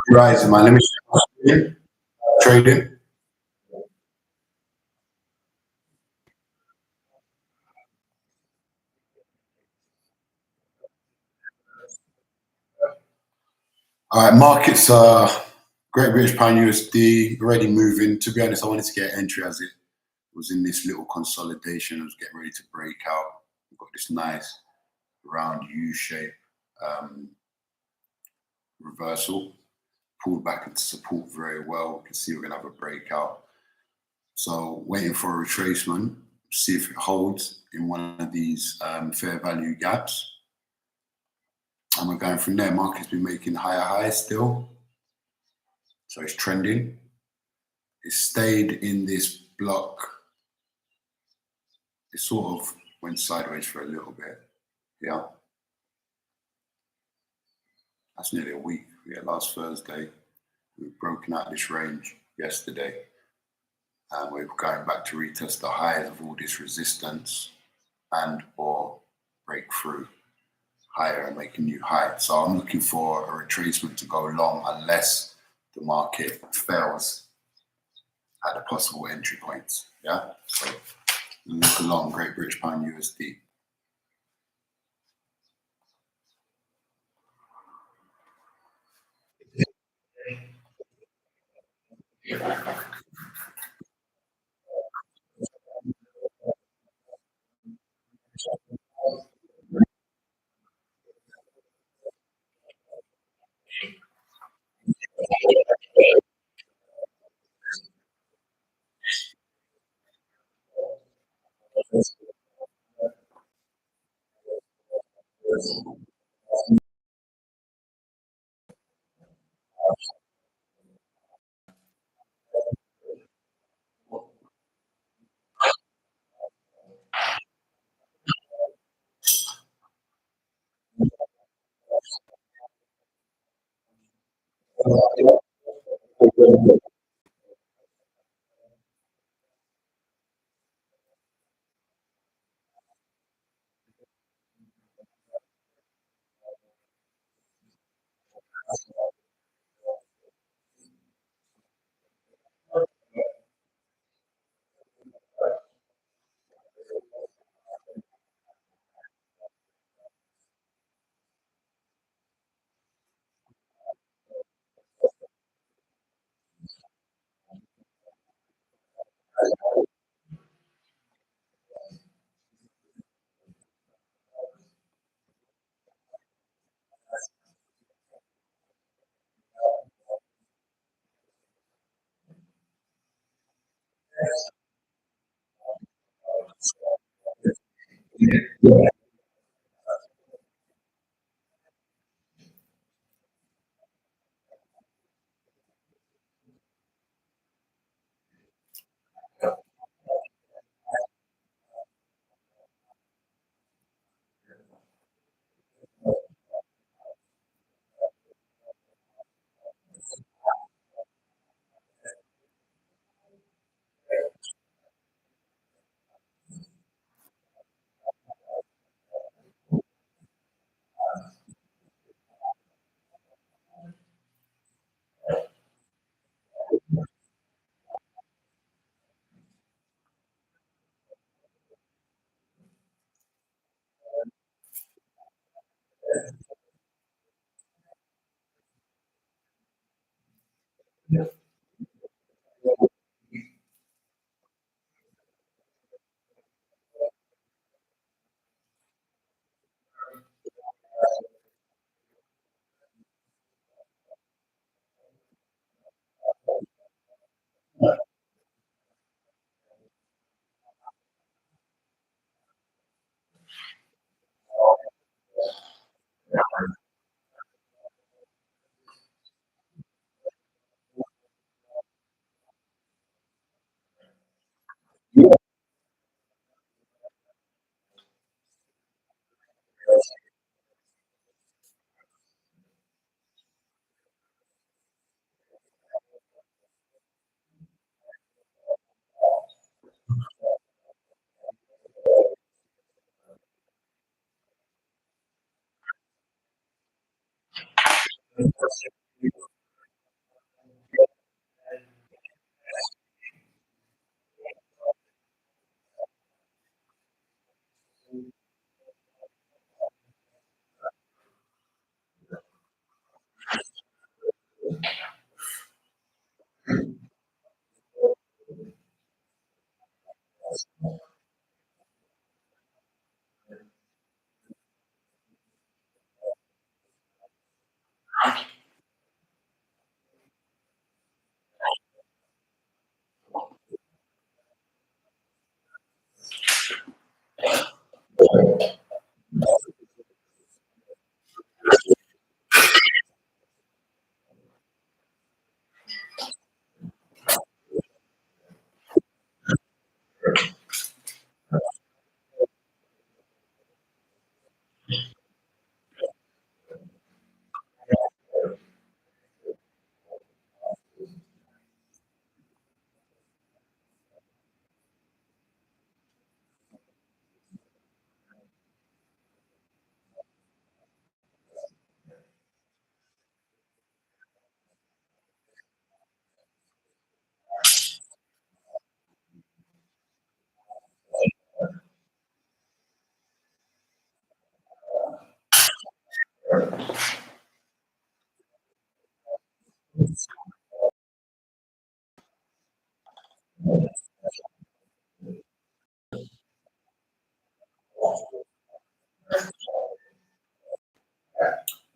Rising, man. Let me share my screen. Trading. All right, markets are Great British Pound USD already moving. To be honest, I wanted to get entry as it was in this little consolidation. I was getting ready to break out. We've got this nice round U shape reversal. Pulled back into support very well. You can see we're going to have a breakout. So waiting for a retracement, see if it holds in one of these fair value gaps. And we're going from there. Market's been making higher highs still. So it's trending. It stayed in this block. It sort of went sideways for a little bit. Yeah. That's nearly a week. Yeah, last Thursday. We've broken out this range yesterday. And we're going back to retest the highs of all this resistance and or break through higher and make a new high. So I'm looking for a retracement to go long unless the market fails at the possible entry points. Yeah. So look along Great British Pound USD.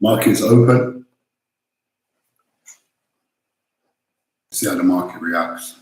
Market's open. See how the market reacts.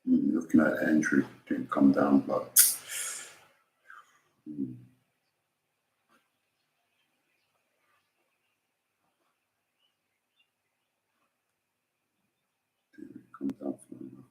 Looking at the entry, didn't come down, but didn't come down for enough.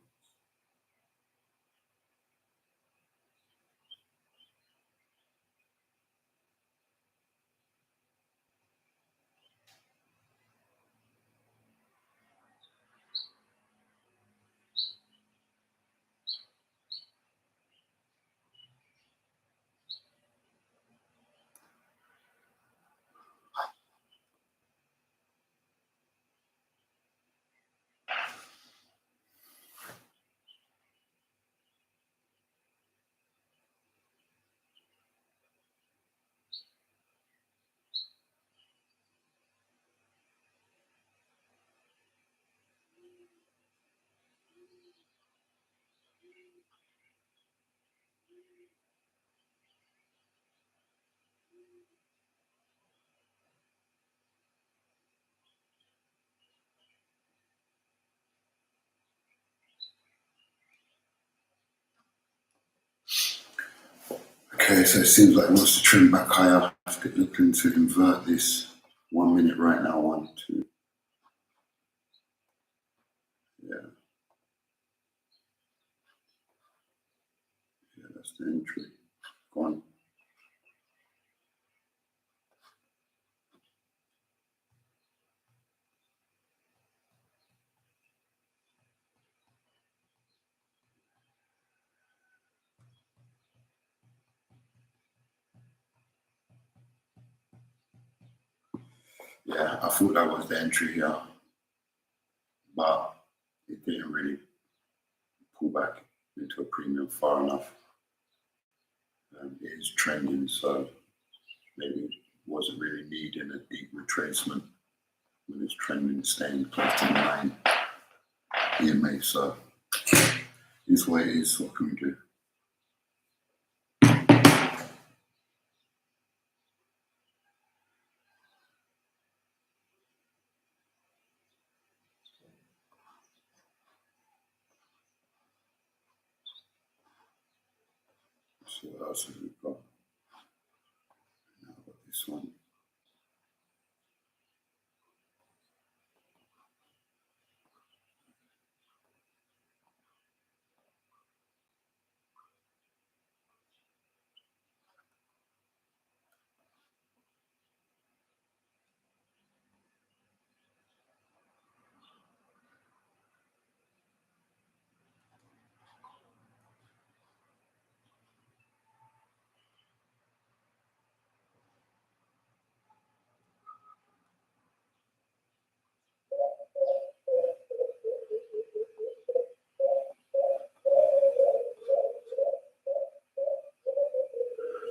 Okay, so it seems like it wants to trim back higher. Looking to invert this 1 minute right now. 1, 2. Yeah. Yeah, that's the entry. Go on. Yeah, I thought that was the entry here, but it didn't really pull back into a premium far enough. It is trending, so maybe it wasn't really needing a deep retracement when it's trending, staying close to the 9 EMA. So this way it is. What can we do? So what else have we got? Now I've got this one.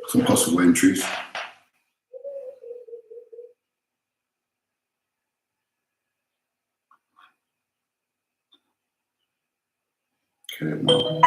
Some possible entries. Okay, no.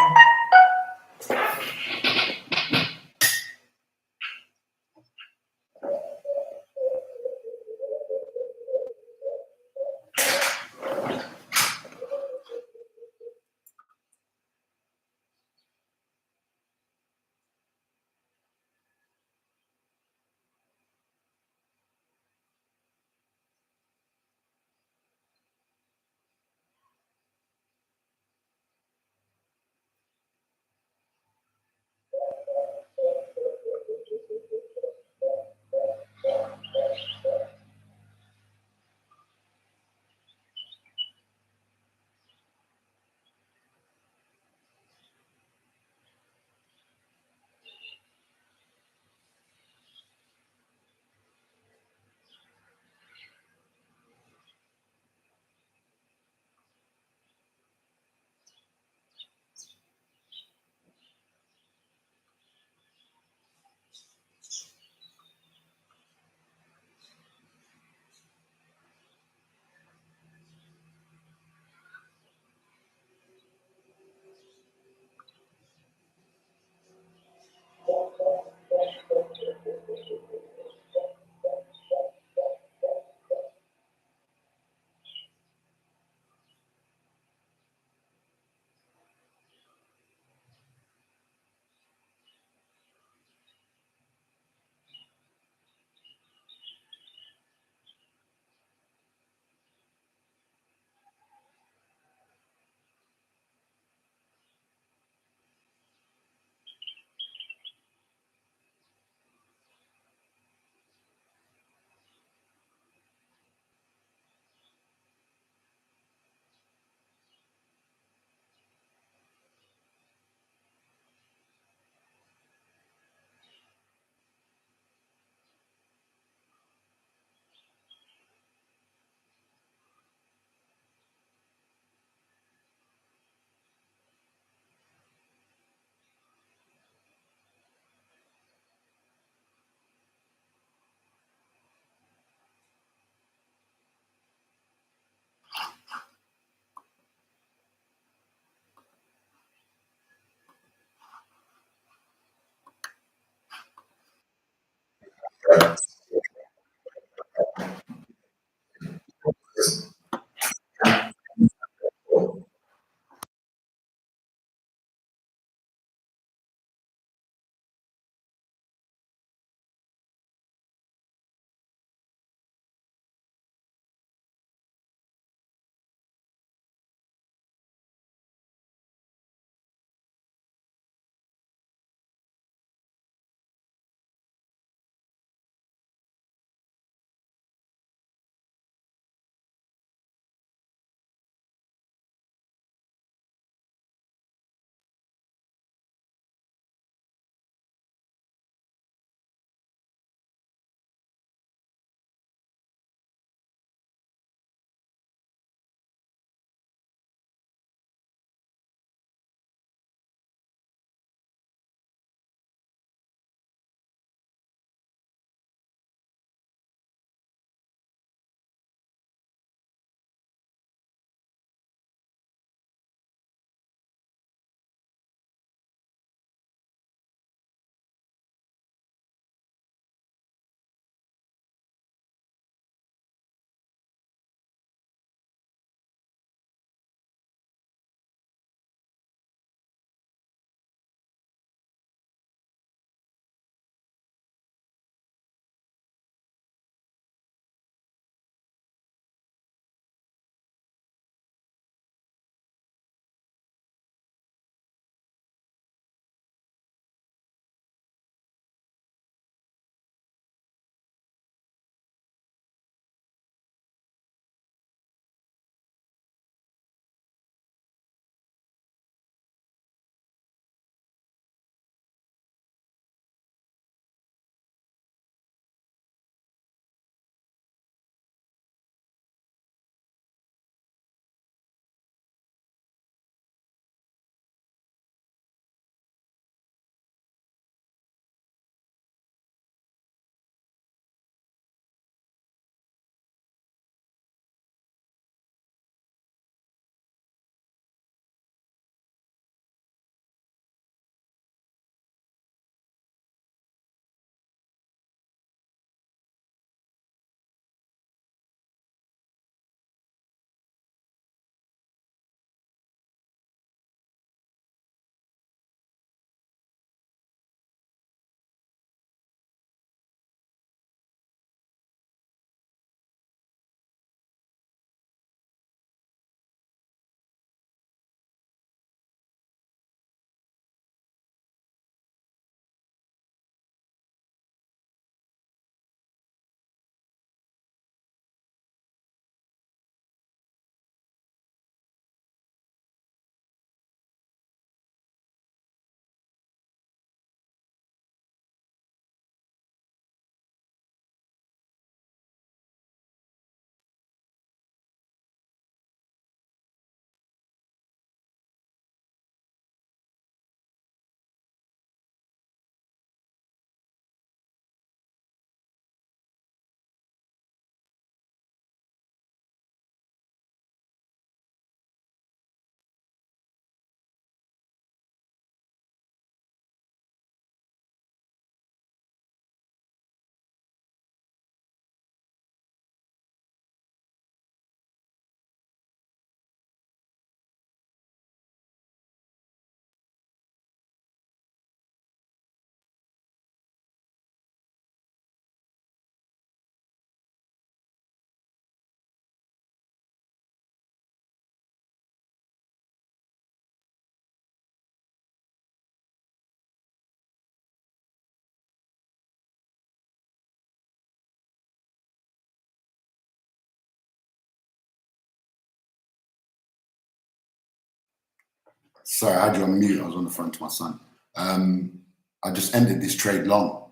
Sorry, I had you on mute. I was on the phone to my son. I just ended this trade long.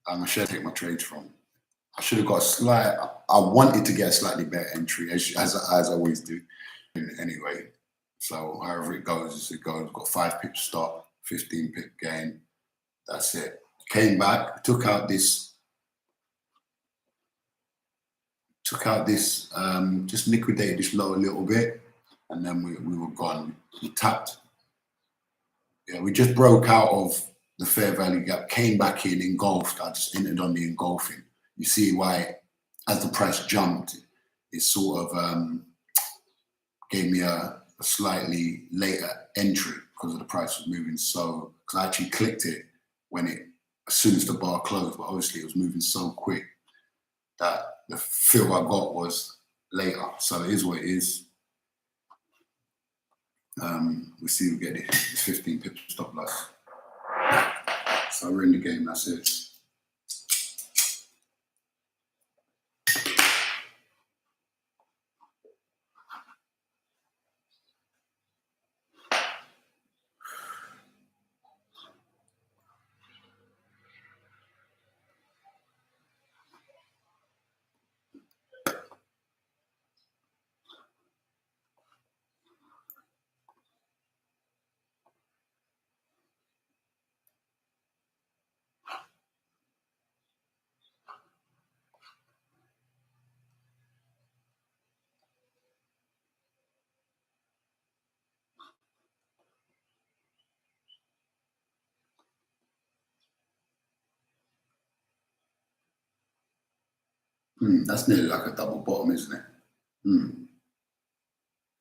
I should take my trades from. I should have got a slight. I wanted to get a slightly better entry, as I always do. Anyway, so however it goes, it goes. Got 5 pip stop, 15 pip gain. That's it. Came back, took out this, just liquidated this low a little bit, and then we were gone. We tapped. Yeah, we just broke out of the fair value gap, came back in, engulfed. I just entered on the engulfing. You see why, as the price jumped, it sort of gave me a slightly later entry because of the price was moving so. Because I actually clicked it as soon as the bar closed, but obviously it was moving so quick that the feel I got was later. So it is what it is. We see we get this 15 pip stop loss. So we're in the game, that's it. That's nearly like a double bottom, isn't it?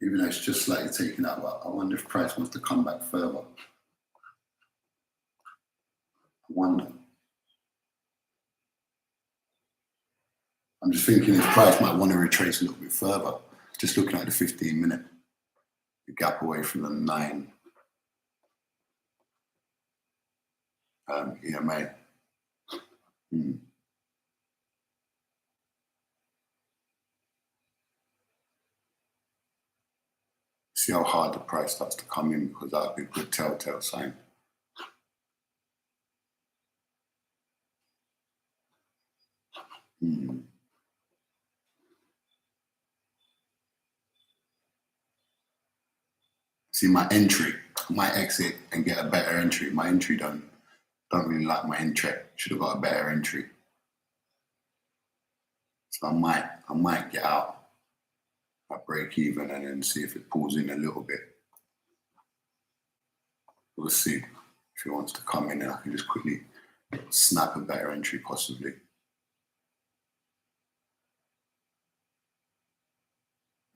Even though it's just slightly taken out, but I wonder if price wants to come back further. I wonder. I'm just thinking if price might want to retrace a little bit further. Just looking at the 15-minute, the gap away from the 9 EMA. See how hard the price starts to come in, because that would be a good telltale sign. See my entry, my exit and get a better entry. My entry don't really like my entry. Should have got a better entry. So I might get out. I break even and then see if it pulls in a little bit. We'll see. If he wants to come in, then I can just quickly snap a better entry possibly.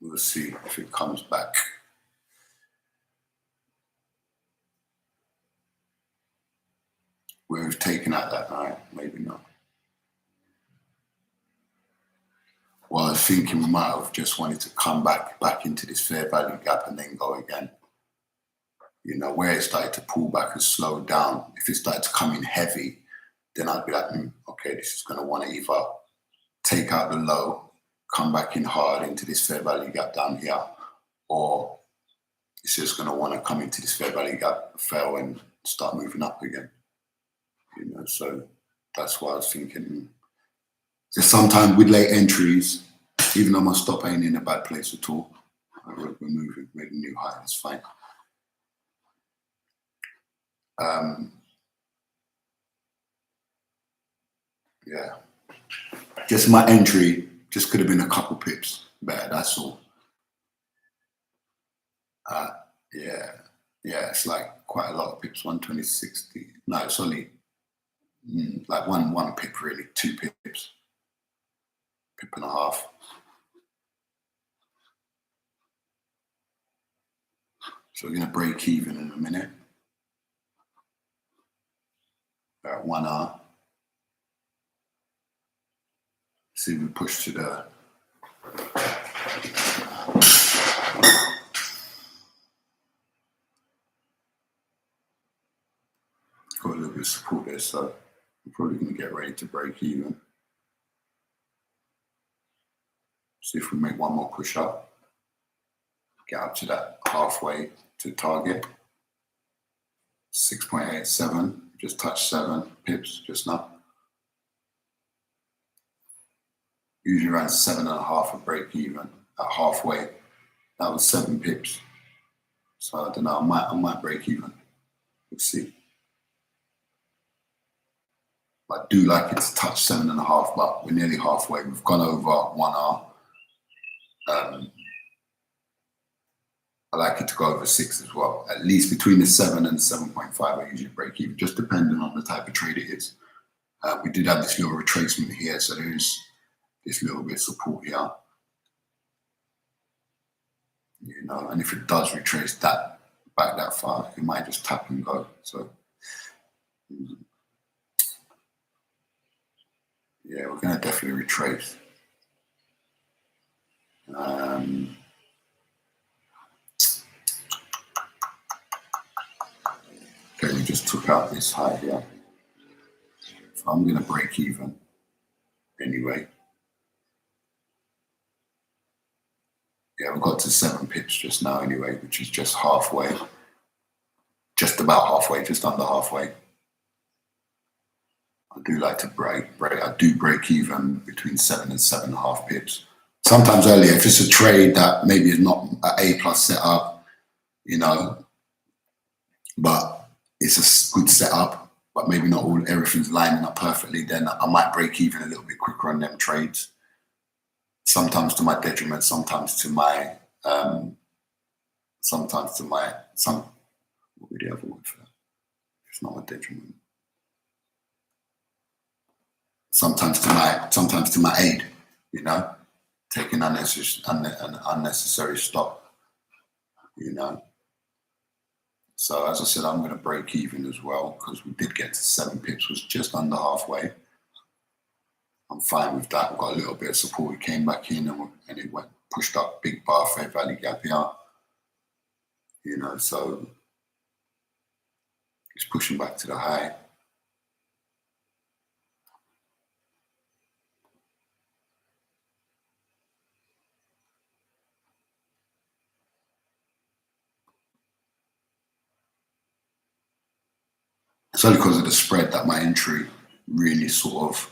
We'll see if it comes back. We've taken out that night, maybe not. Well, I was thinking we might have just wanted to come back into this fair value gap and then go again. You know, where it started to pull back and slow down. If it started to come in heavy, then I'd be like, okay, this is going to want to either take out the low, come back in hard into this fair value gap down here, or it's just going to want to come into this fair value gap, fail, and start moving up again. You know, so that's why I was thinking. Just sometimes with late entries, even though my stop ain't in a bad place at all, we're moving, made a new high, it's fine. Yeah, just my entry just could have been a couple pips better, that's all. Yeah, it's like quite a lot of pips, 120.60. No, it's only like one pip really, 2 pips, pip and a half. So we're gonna break even in a minute. About 1 hour. See if we push to the got a little bit of support there, so we're probably gonna get ready to break even. See if we make one more push up, get up to that halfway to target. 6.87, just touched 7 pips just now. Usually around 7.5 at break even at halfway. That was 7 pips. So I don't know, I might break even. We'll see. I do like it to touch 7.5, but we're nearly halfway. We've gone over 1 hour. I like it to go over 6 as well. At least between the 7 and 7.5, I usually break even, just depending on the type of trade it is. We did have this little retracement here, so there is this little bit of support here. You know, and if it does retrace that back that far, it might just tap and go. So yeah, we're gonna definitely retrace. Okay, we just took out this high here. So I'm gonna break even anyway. Yeah, we got to 7 pips just now anyway, which is just halfway. Just about halfway, just under halfway. I do like to break. I do break even between 7 and 7.5 pips. Sometimes earlier, if it's a trade that maybe is not an A+ setup, you know, but it's a good setup, but maybe not everything's lining up perfectly, then I might break even a little bit quicker on them trades. Sometimes to my detriment, sometimes to my what would the other word for that? It's not my detriment. Sometimes to my aid, you know, taking an unnecessary stop, you know. So as I said, I'm going to break even as well because we did get to 7 pips, was just under halfway. I'm fine with that. We've got a little bit of support. We came back in and it went pushed up big bar, fair value gap here, you know. So it's pushing back to the high. It's only because of the spread that my entry really sort of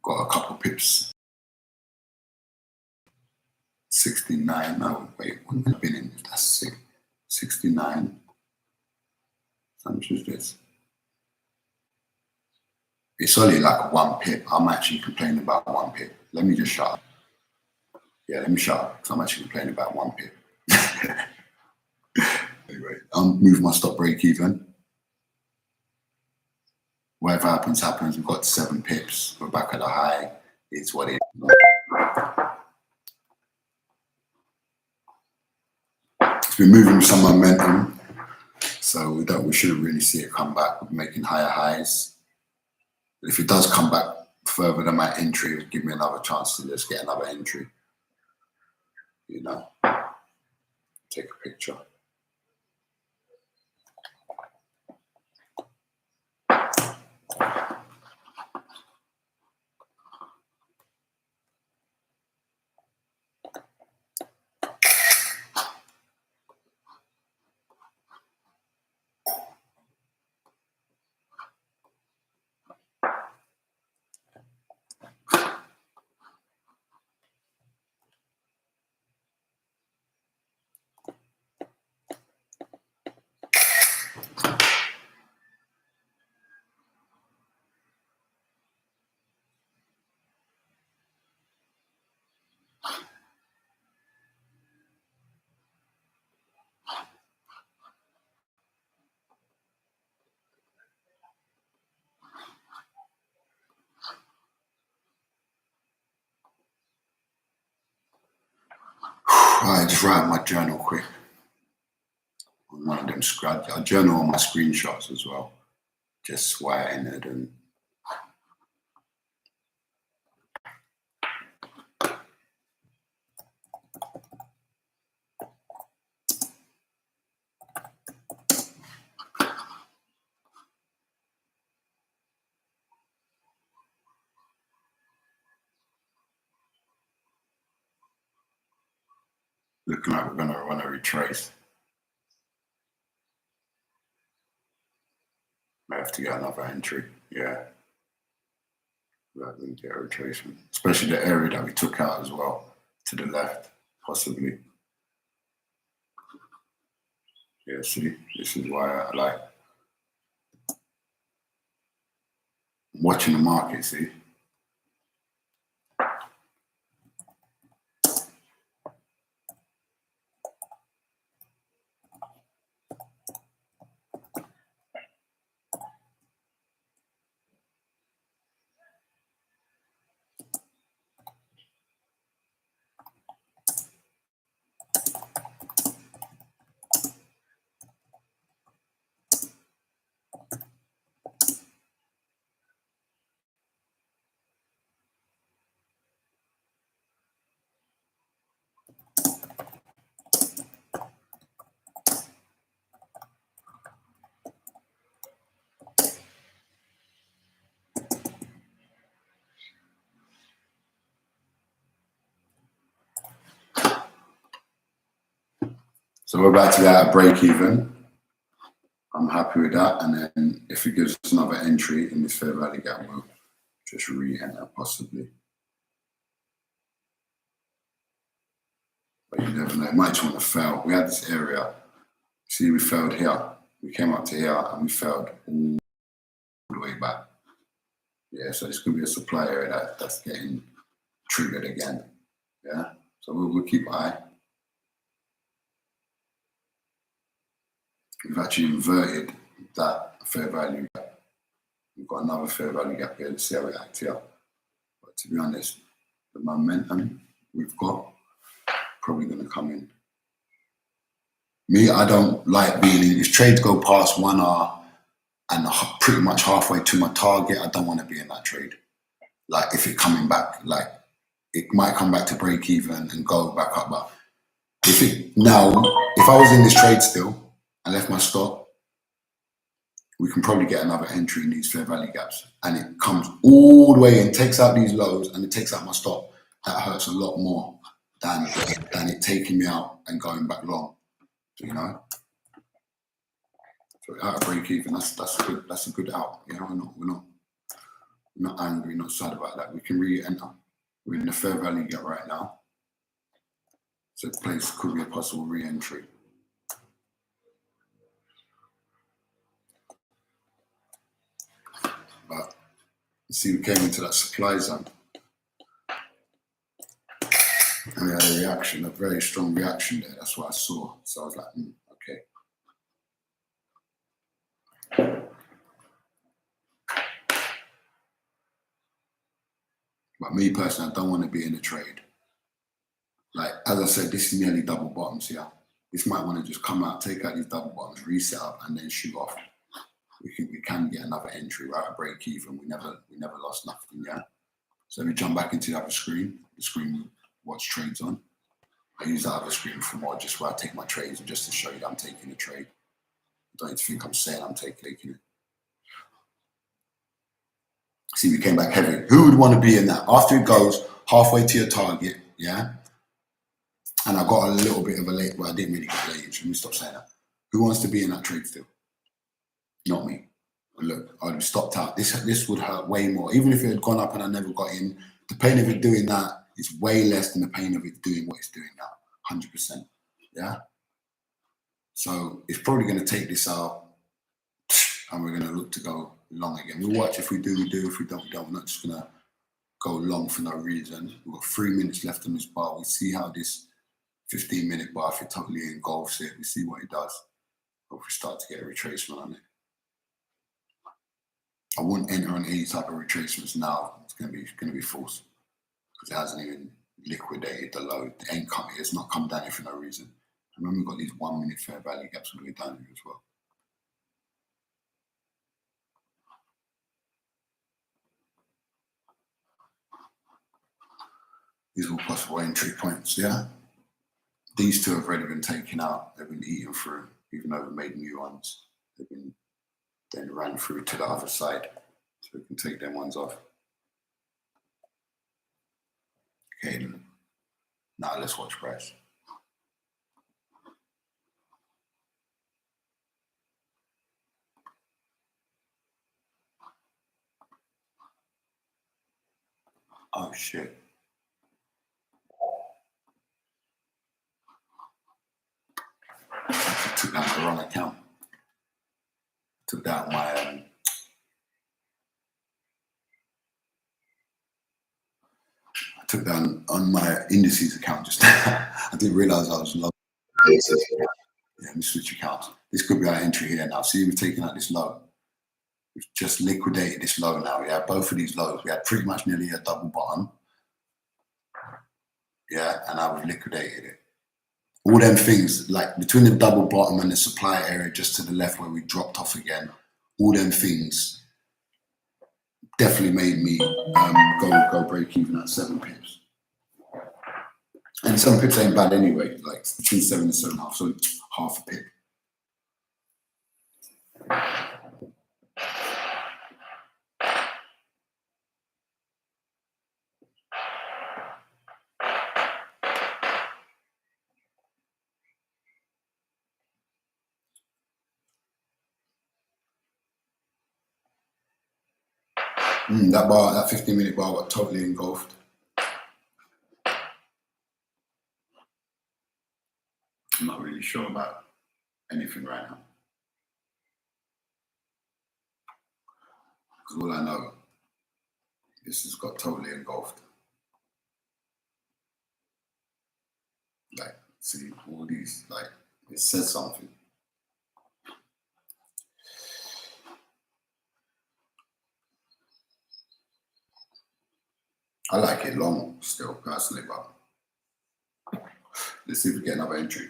got a couple pips. 69. No, wait, when have I been in? That's sick. 69. How much is this? It's only like 1 pip. I'm actually complaining about 1 pip. Let me just shut up. Yeah, let me shut up because I'm actually complaining about 1 pip. Anyway, I'm moving my stop break even. Whatever happens, happens. We've got 7 pips. We're back at the high. It's what it is. It's been moving with some momentum, so we shouldn't really see it come back. We're making higher highs. But if it does come back further than my entry, it'll give me another chance to just get another entry. You know, take a picture. I just write my journal quick. On one of them I journal on my screenshots as well. Just why I entered and looking like we're gonna run a retrace. have to get another entry. Yeah. Rather than get a retracement. Especially the area that we took out as well. To the left, possibly. Yeah, see, this is why I like watching the market, see. So we're about to be at a break even. I'm happy with that. And then if it gives us another entry in this fair value gap, we'll just re-enter possibly. But you never know. It might just want to fail. We had this area. See, we failed here. We came up to here and we failed all the way back. Yeah, so this could be a supply area that's getting triggered again. Yeah, so we'll keep an eye. We've actually inverted that fair value gap. We've got another fair value gap here. Let's see how we act here. But to be honest, the momentum we've got probably going to come in. Me, I don't like being in. If trades go past 1 hour and pretty much halfway to my target, I don't want to be in that trade. Like if it coming back, like it might come back to break even and go back up. But if I was in this trade still, I left my stop, we can probably get another entry in these fair value gaps. And it comes all the way and takes out these lows and it takes out my stop. That hurts a lot more than it taking me out and going back long, you know? So at a break even, that's good. That's a good out. You know, we're not angry, not sad about that. We can re-enter. We're in the fair value gap right now. So the place could be a possible re-entry. But you see, we came into that supply zone. And we had a reaction, a very strong reaction there. That's what I saw. So I was like, okay. But me personally, I don't want to be in a trade. Like, as I said, this is nearly double bottoms here. This might want to just come out, take out these double bottoms, reset up, and then shoot off. We can get another entry right at break even. We never lost nothing, yeah? So we jump back into the other screen, the screen we watch trades on. I use that other screen for more just where I take my trades and just to show you that I'm taking a trade. Don't need to think I'm saying I'm taking it. See, we came back heavy. Who would want to be in that? After it goes halfway to your target, yeah? And I got a little bit of a late, but I didn't really get late. Let me stop saying that. Who wants to be in that trade still? Not me. Look, I'd have stopped out. This would hurt way more. Even if it had gone up and I never got in, the pain of it doing that is way less than the pain of it doing what it's doing now. 100%. Yeah? So it's probably going to take this out and we're going to look to go long again. We'll watch. If we do, we do. If we don't, we don't. We're not just going to go long for no reason. We've got 3 minutes left on this bar. We see how this 15-minute bar, if it totally engulfs it, we see what it does. But if we start to get a retracement on it. I wouldn't enter on any type of retracements now. It's going to be false because it hasn't even liquidated the low. It ain't come. It's not come down here for no reason. And then we've got these 1 minute fair value gaps all the way down here as well. These are all possible entry points, yeah? These two have already been taken out. They've been eaten through, even though we've made new ones. They've been then ran through to the other side. So we can take them ones off. Okay, now let's watch price. Oh shit. I took down the wrong account. Took down my I took down on my indices account just I didn't realize I was low. Yeah, let me switch accounts. This could be our entry here now. See, we've taken out this low. We've just liquidated this low now. Yeah, both of these lows. We had pretty much nearly a double bottom. Yeah, and now we've liquidated it. All them things, like between the double bottom and the supply area just to the left where we dropped off again, all them things definitely made me go break even at 7 pips. And 7 pips ain't bad anyway, like between 7 and 7.5, so half a pip. That bar, that 15-minute bar got totally engulfed. I'm not really sure about anything right now. Because all I know, this has got totally engulfed. Like, see, all these, like, it says something. I like it long still, personally, but let's see if we get another entry.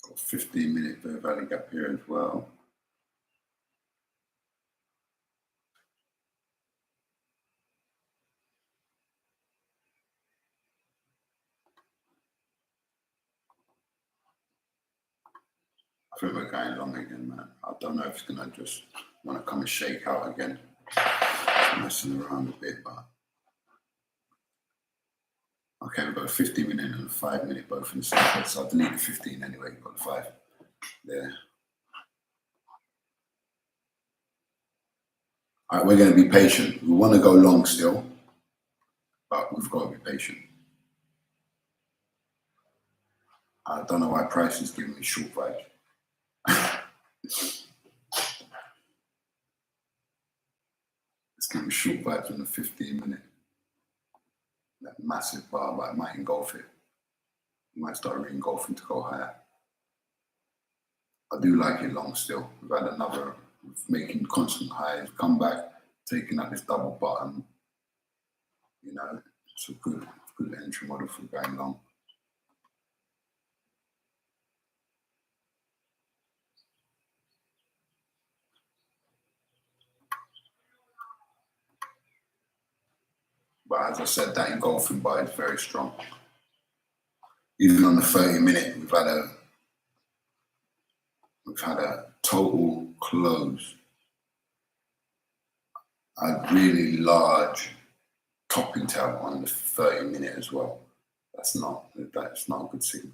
Got 15-minute Bear Valley gap here as well. I think we're going long again, man. I don't know if it's gonna just want to come and shake out again. Just messing around a bit, but okay, we've got a 15-minute and a 5-minute both in the same place. So I'll delete the 15 anyway. We've got the 5 there. All right, we're going to be patient. We want to go long still, but we've got to be patient. I don't know why price is giving me short vibes. It's giving me short vibes in the 15-minute. That massive bar, but I might engulf it. I might start re-engulfing to go higher. I do like it long still. We've had another, making constant highs, come back, taking out this double bottom. You know, it's a good entry model for going long. But as I said, that engulfing bar is very strong. Even on the 30-minute, we've had a total close. A really large topping tail on the 30-minute as well. That's not a good signal.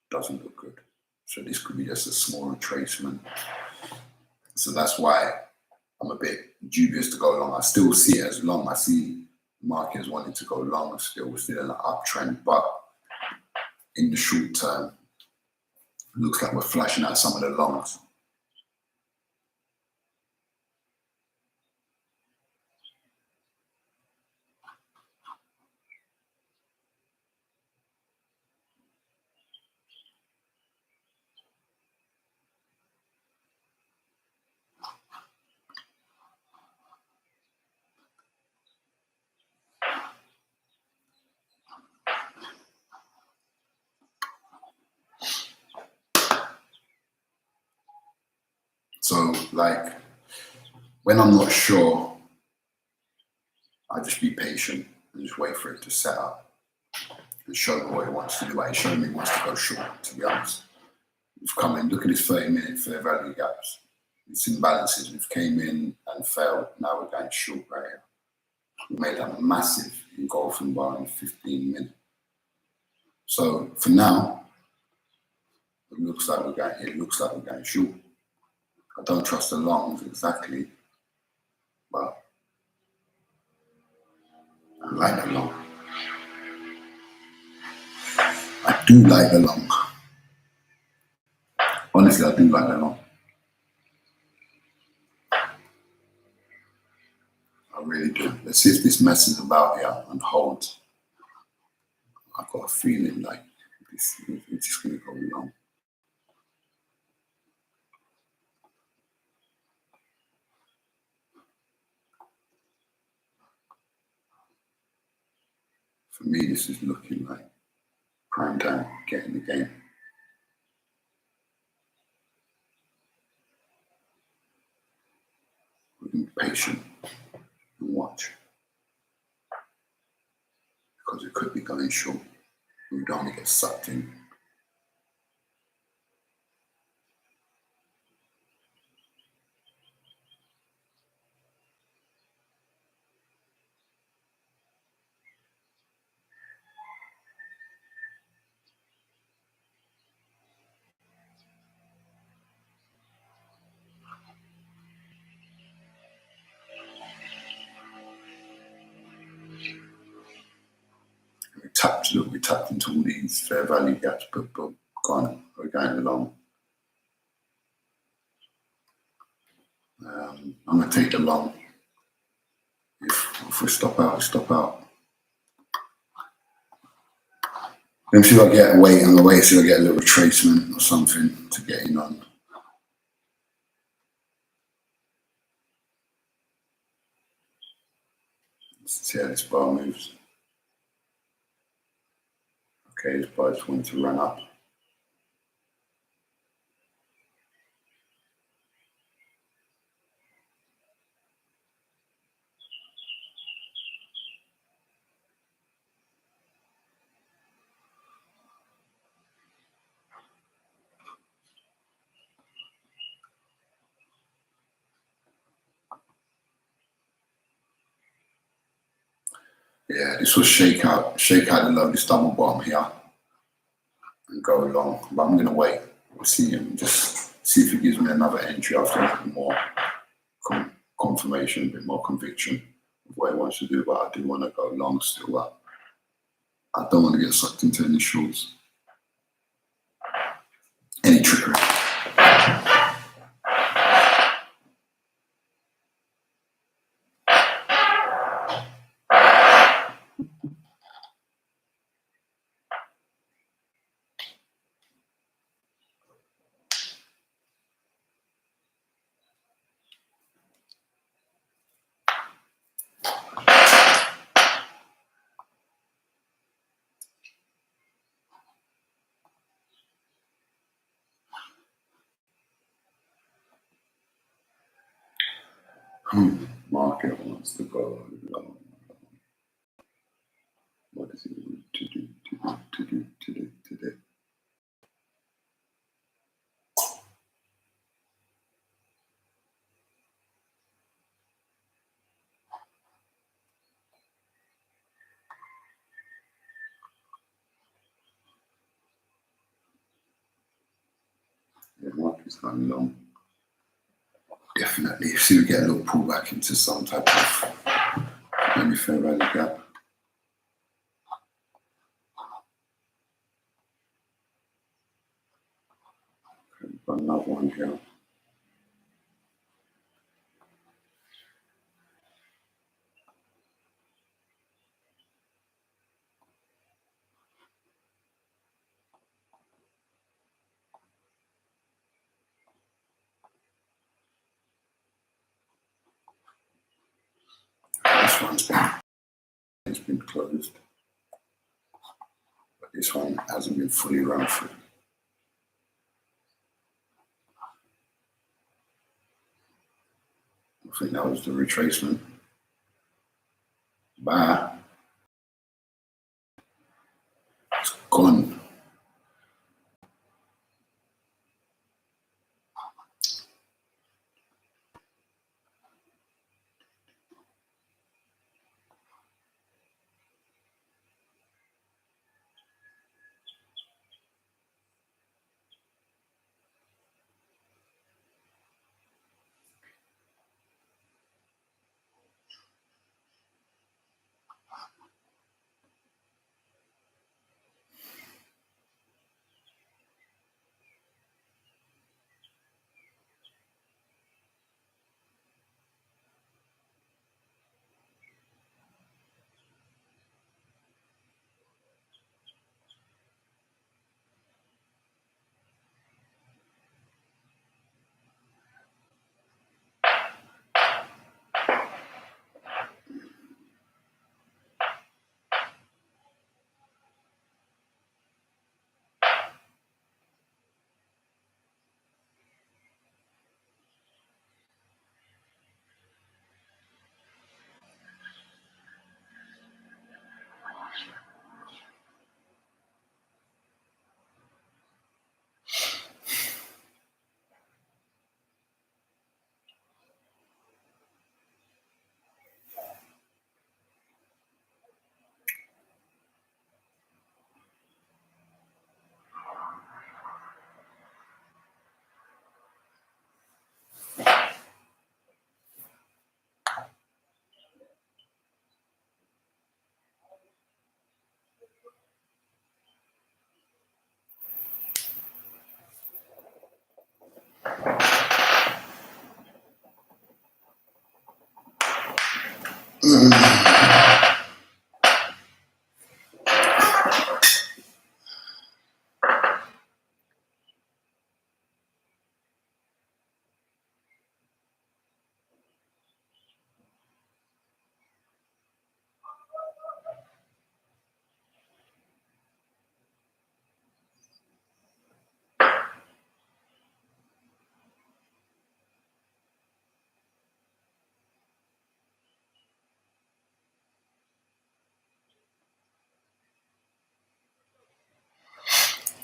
Doesn't look good. So this could be just a small retracement. So that's why I'm a bit dubious to go long. I still see it as long. I see markets wanting to go long still. We're still in an uptrend, but in the short term, it looks like we're flashing out some of the longs. So, like, when I'm not sure, I just be patient and just wait for it to set up. and show me what he wants to do. He showed me he wants to go short, to be honest. We've come in, look at his 30-minute fair value gaps. It's imbalances. We've came in and failed. Now we're going short right here. We made a massive engulfing bar in 15 minutes. So for now, it looks like we're going short. I don't trust the longs exactly, but I like the long. I do like the long. Honestly, I do like the long. I really do. Let's see if this messes about here and holds. I've got a feeling like this it's just going to go long. For me, this is looking like prime time, getting the game. We can be patient and watch, because it could be going short. We don't want to get sucked in. We tapped into all these fair value gaps, but we're going along. I'm going to take the long. If we stop out, we stop out. Let me see if I get a weight on the way, see if I get a little retracement or something to get in on. Let's see how this bar moves. Okay, this bar just wanted to run up. Yeah, this was shake out the low, this double bottom here and go along. But I'm gonna wait. We'll see him, just see if he gives me another entry after a bit more confirmation, a bit more conviction of what he wants to do. But I do want to go long still up. I don't want to get sucked into any shorts. Any trickery. Market wants to go long. What is it to do today? The market's going long. Definitely. See, we get a little pullback into some type of maybe fair value gap. Okay, got another one here. This one's been closed, but this one hasn't been fully run through. I think that was the retracement. Bye.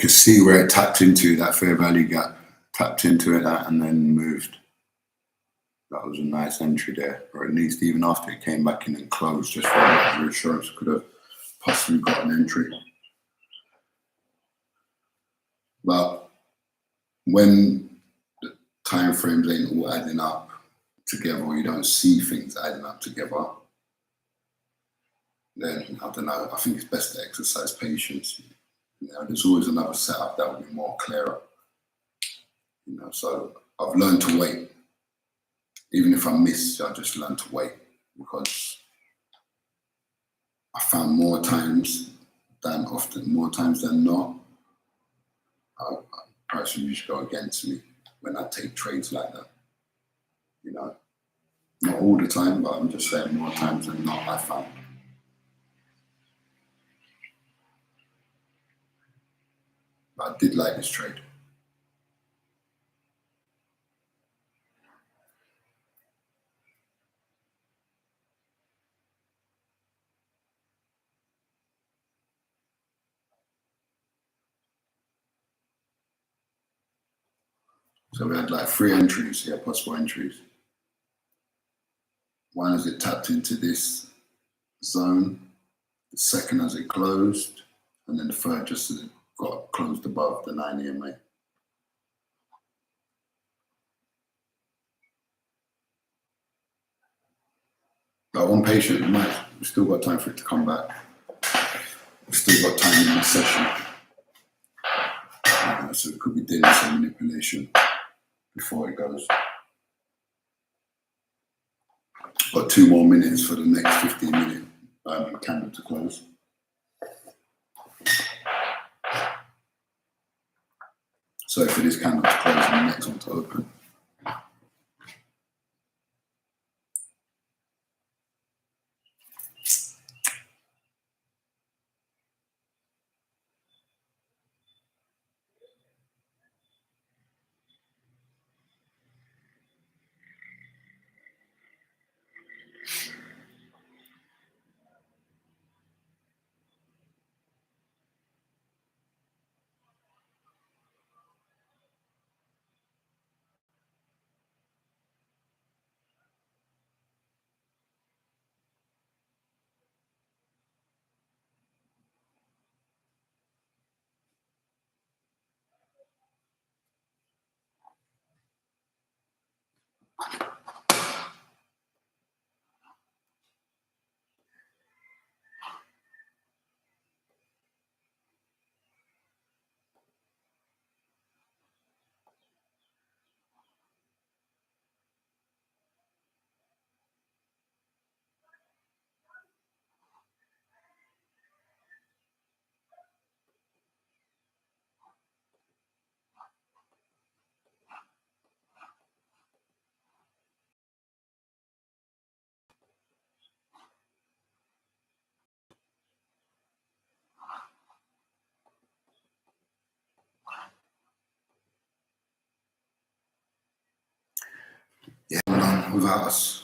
You could see where it tapped into that fair value gap, tapped into it and then moved. That was a nice entry there, or at least even after it came back in and closed, just for reassurance, could have possibly got an entry. But when the time frames ain't all adding up together, or you don't see things adding up together, then I don't know. I think it's best to exercise patience. There's always another setup that will be more clearer. So I've learned to wait. Even if I miss, I just learn to wait, because I found more times than not, price will usually go against me when I take trades like that. Not all the time, but I'm just saying more times than not, I found. But I did like this trade. So we had like 3 entries here, possible entries. One as it tapped into this zone, the second as it closed, and then the third just as it got closed above the 9 EMA. But one patient, we've still got time for it to come back. We've still got time in this session. So it could be doing some manipulation before it goes. Got 2 more minutes for the next 15-minute candle to close. So for this candle to close and the next one to open. Yeah, without us,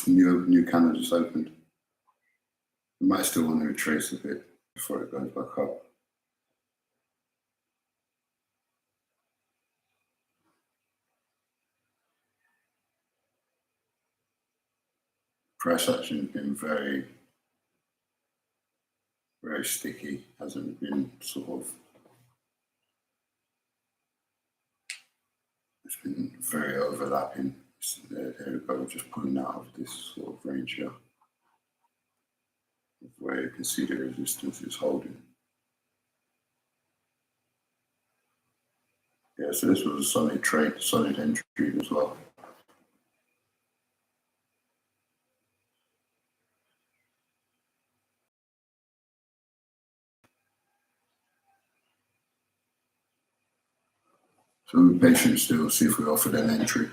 new candle just opened. We might still want to retrace a bit before it goes back up. Price action has been very, very sticky. Hasn't been sort of. It's been very overlapping. There we go, just pulling out of this sort of range here, where you can see the resistance is holding. Yeah, so this was a solid trade, solid entry as well. So we're patient still, see if we offer them entry.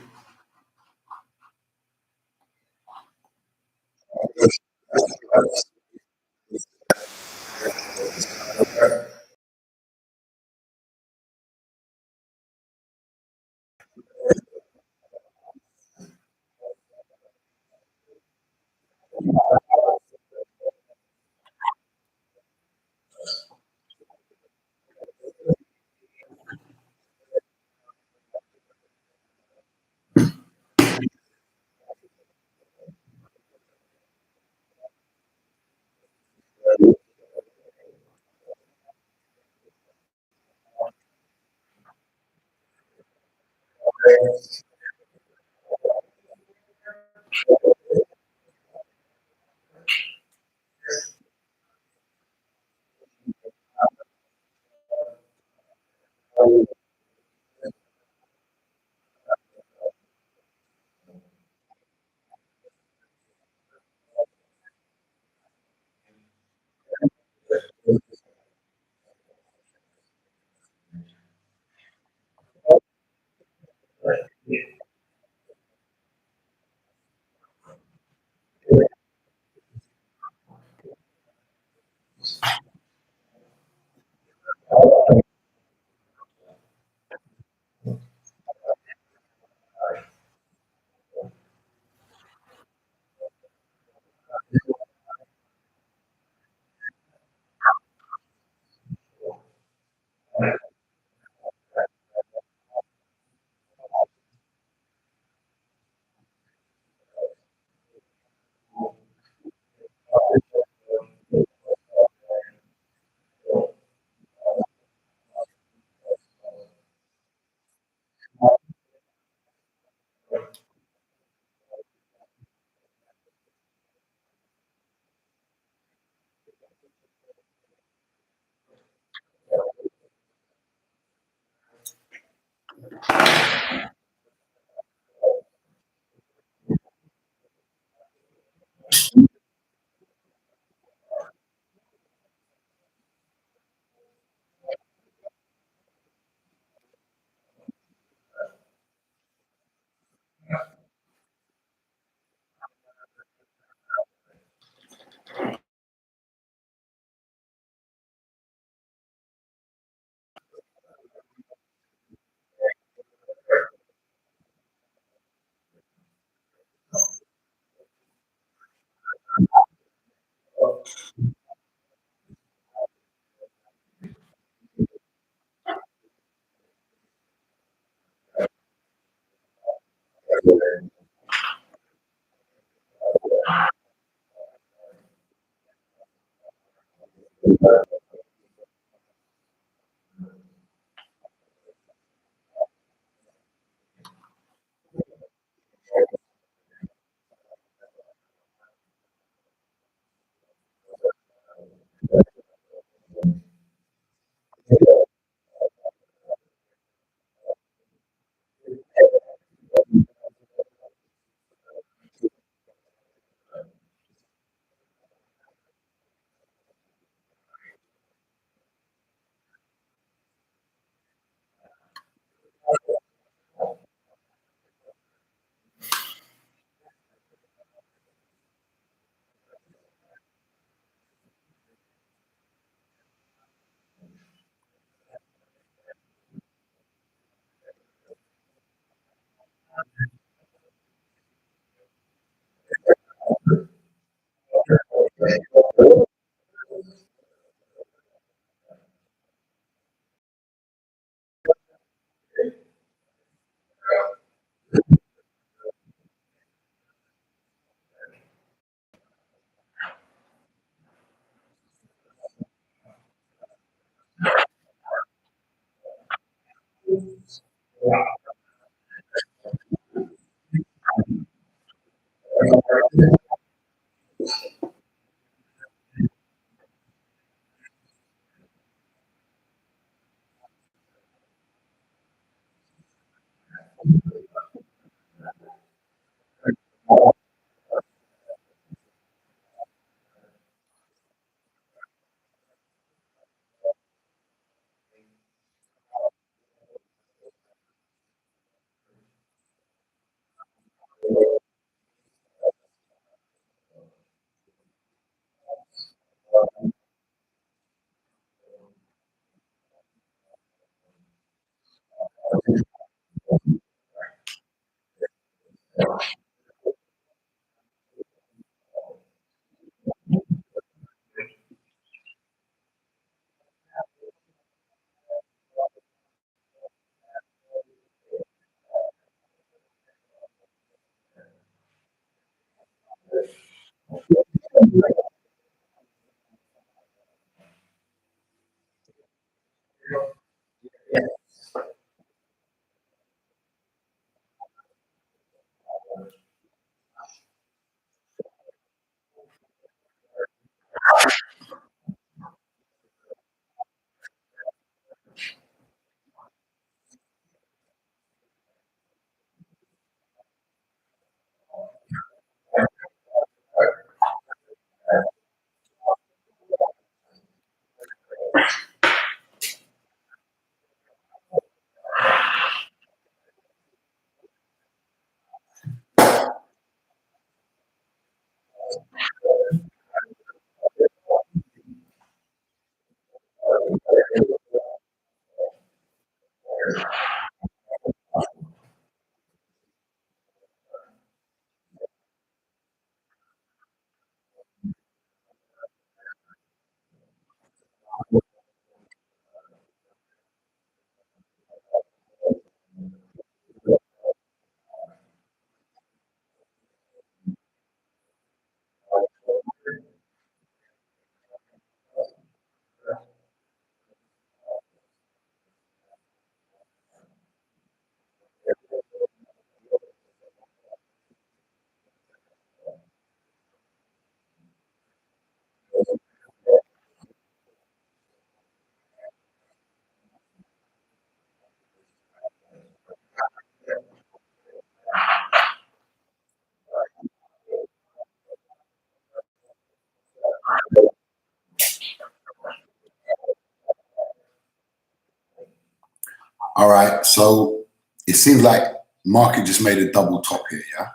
All right. So it seems like market just made a double top here. Yeah.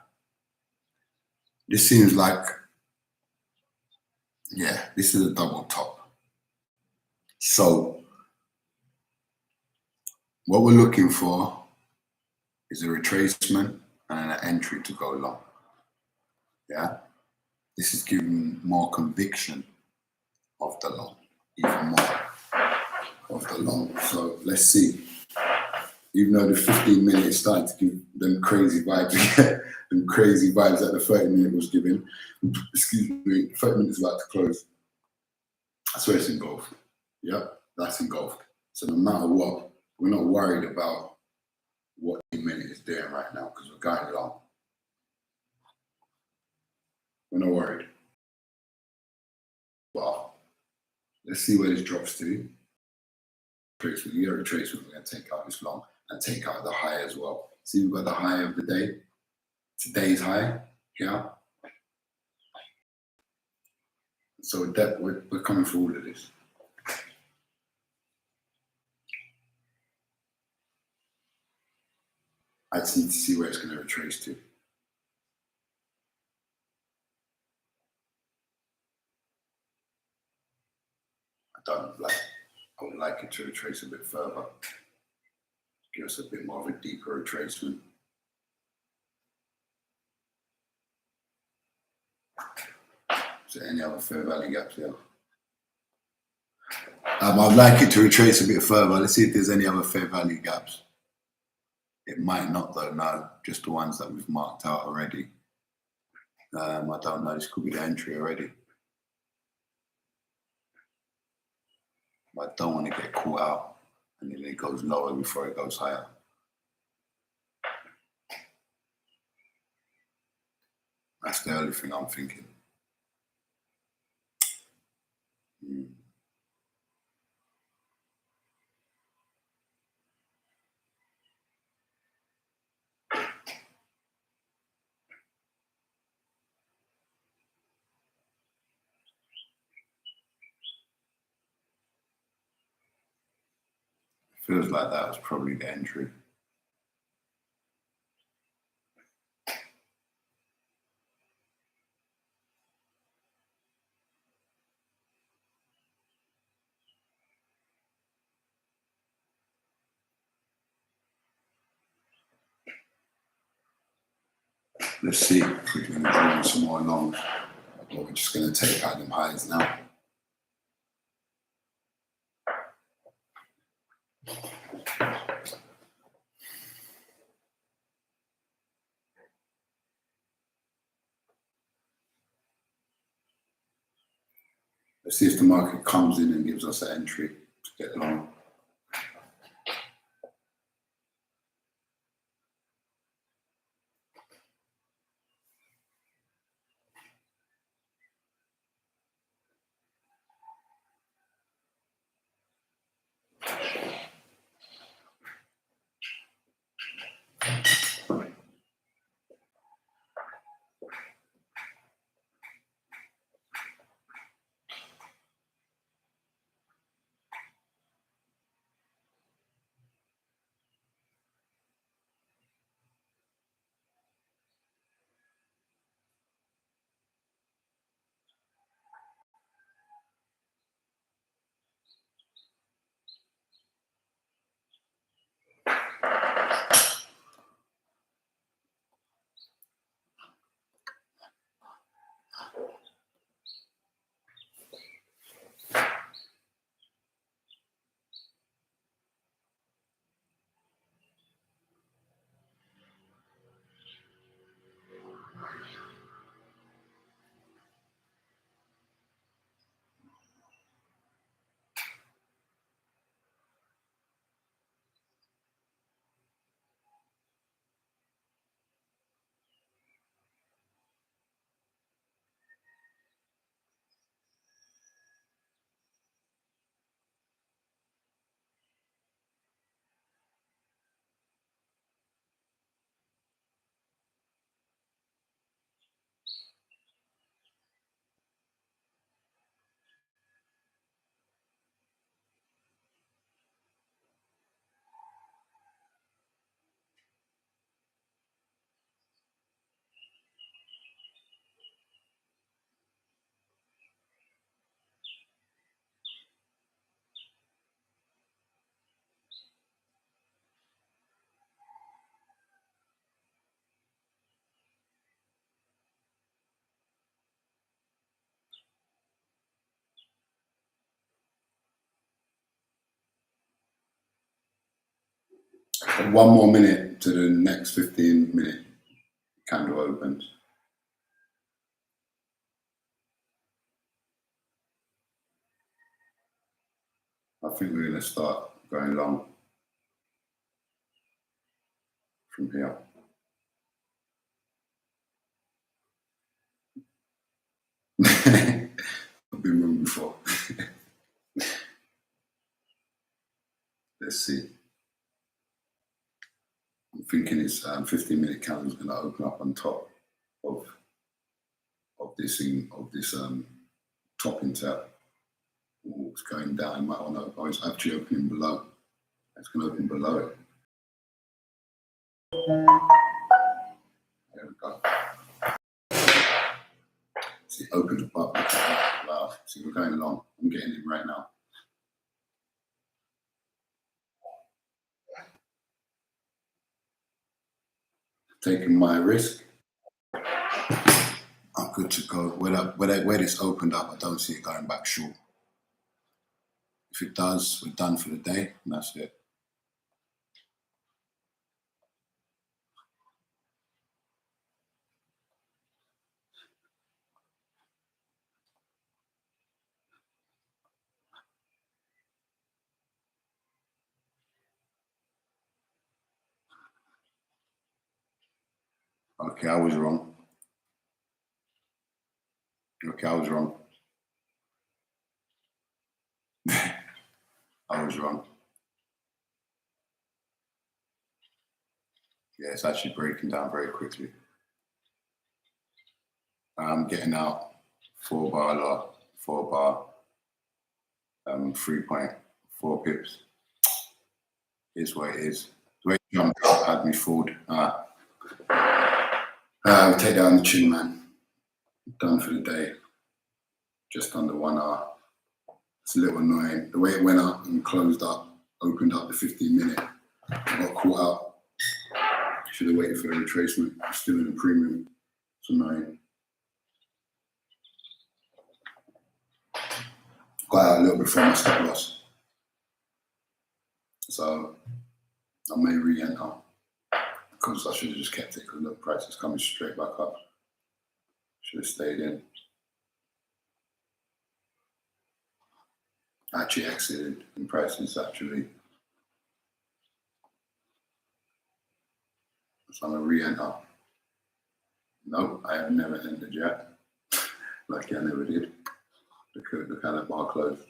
This seems like, yeah, this is a double top. So what we're looking for is a retracement and an entry to go long. Yeah. This is giving more conviction of the long, even more of the long. So let's see. Even though the 15 minutes started to give them crazy vibes, them crazy vibes that the 30-minute was giving. Excuse me, 30 minutes about to close. I swear it's engulfed. Yep, that's engulfed. So no matter what, we're not worried about what the minute is doing right now because we're going long. We're not worried. Well, let's see where this drops to. Trace, we got a retrace, we're going to take out this long and take out the high as well. See, we've got the high of the day. Today's high, yeah. So that we're coming for all of this. I just need to see where it's going to retrace to. I would like it to retrace a bit further. Give us a bit more of a deeper retracement. Is there any other fair value gaps here? I'd like it to retrace a bit further. Let's see if there's any other fair value gaps. It might not though, no, just the ones that we've marked out already. I don't know, this could be the entry already. I don't want to get caught out and then it goes lower before it goes higher. That's the only thing I'm thinking. Feels like that was probably the entry. Let's see if we can draw some more longs. Or we're just going to take out them highs now. Let's see if the market comes in and gives us an entry to get long. One more minute to the next 15-minute candle opens. I think we're going to start going long from here. I've been wrong before. Let's see. I'm thinking it's 15-minute candle is going to open up on top of this topping tap. Oh, it's going down. You might want to. Oh, it's actually opening below. It's going to open below it. There we go. See, open above. Wow. See, we're going along. I'm getting in right now. Taking my risk. I'm good to go. Where this opened up, I don't see it going back short. If it does, we're done for the day, and that's it. Okay, I was wrong. Okay, I was wrong. I was wrong. Yeah, it's actually breaking down very quickly. I'm getting out 4 bar, 3.4 pips. Is what it is. The way it jumped up had me fooled. Take that on the chin, man. Done for the day. Just under 1 hour. It's a little annoying. The way it went up and closed up, opened up the 15-minute. I got caught out. Should have waited for the retracement. Still in the premium. It's annoying. Got out a little bit from my stop loss. So I may re-enter because I should have just kept it because the price is coming straight back up. Should have stayed in. Actually exited and prices actually. So I'm gonna re-enter. Nope, I have never entered yet. Lucky I never did. Look how that bar closed.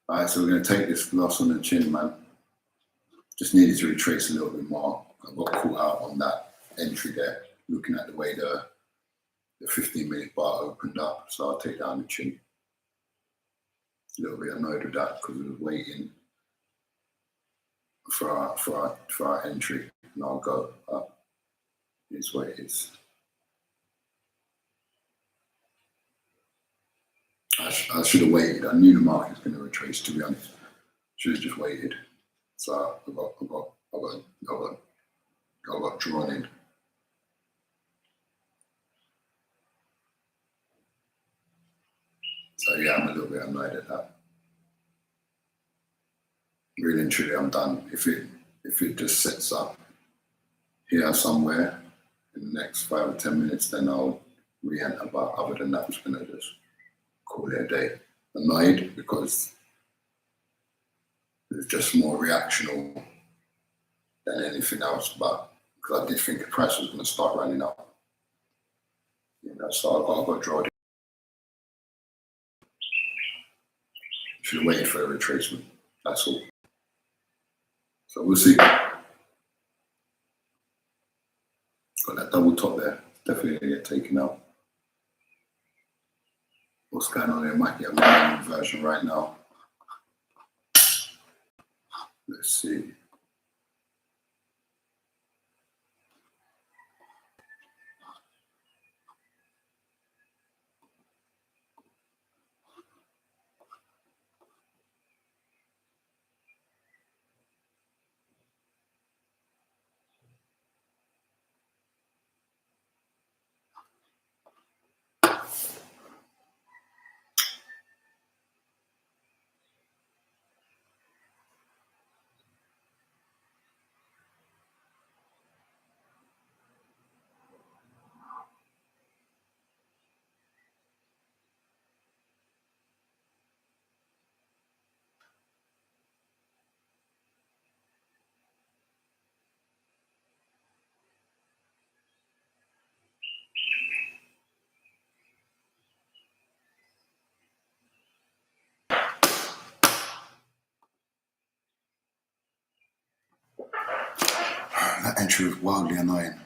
All right, so we're gonna take this loss on the chin, man. Just needed to retrace a little bit more. I got caught out on that entry there, looking at the way the 15-minute bar opened up. So I'll take down the chin. A little bit annoyed with that because we were waiting for our entry, and I'll go up. It's what it is. I should have waited. I knew the market was going to retrace, to be honest. Should have just waited. So I got drawn in. So yeah, I'm a little bit annoyed at that. Really and truly, I'm done. If it just sets up here somewhere in the next 5 or 10 minutes, then I'll re-enter. But other than that, I'm just gonna just call it a day. Annoyed because it's just more reactional than anything else. But because I did think the price was gonna start running up, so I got drawn in. Should have waited for a retracement. That's all. So we'll see. Got that double top there. Definitely gonna get taken out. What's going on here? Might get a manual version right now. Let's see. That entry was wildly annoying.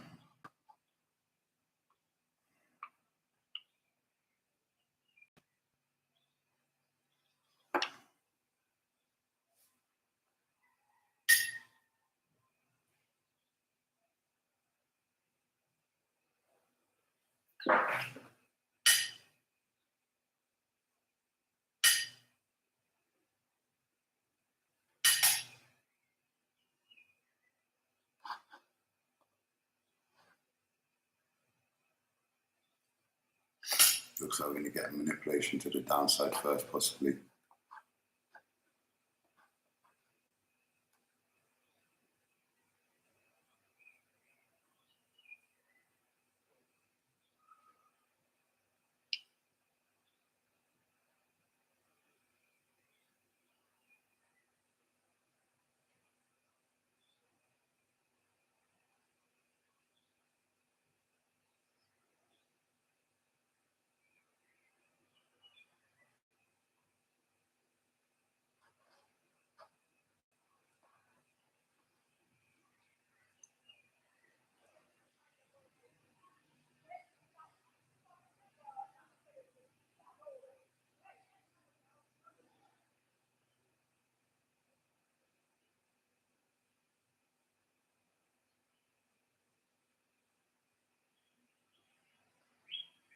Looks like we're going to get a manipulation to the downside first, possibly.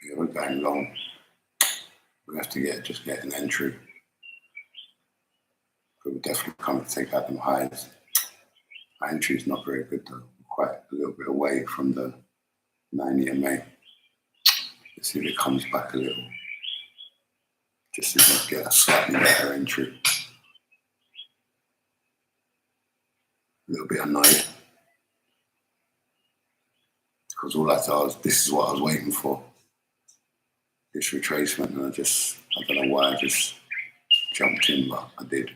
Yeah, we're going long. We have to just get an entry. But we're definitely coming to take out them highs. My entry is not very good though. Quite a little bit away from the 9 EMA. Let's see if it comes back a little. Just to get a slightly better entry. A little bit annoyed. Because all I thought was, this is what I was waiting for. This retracement, and I don't know why I just jumped in, but I did.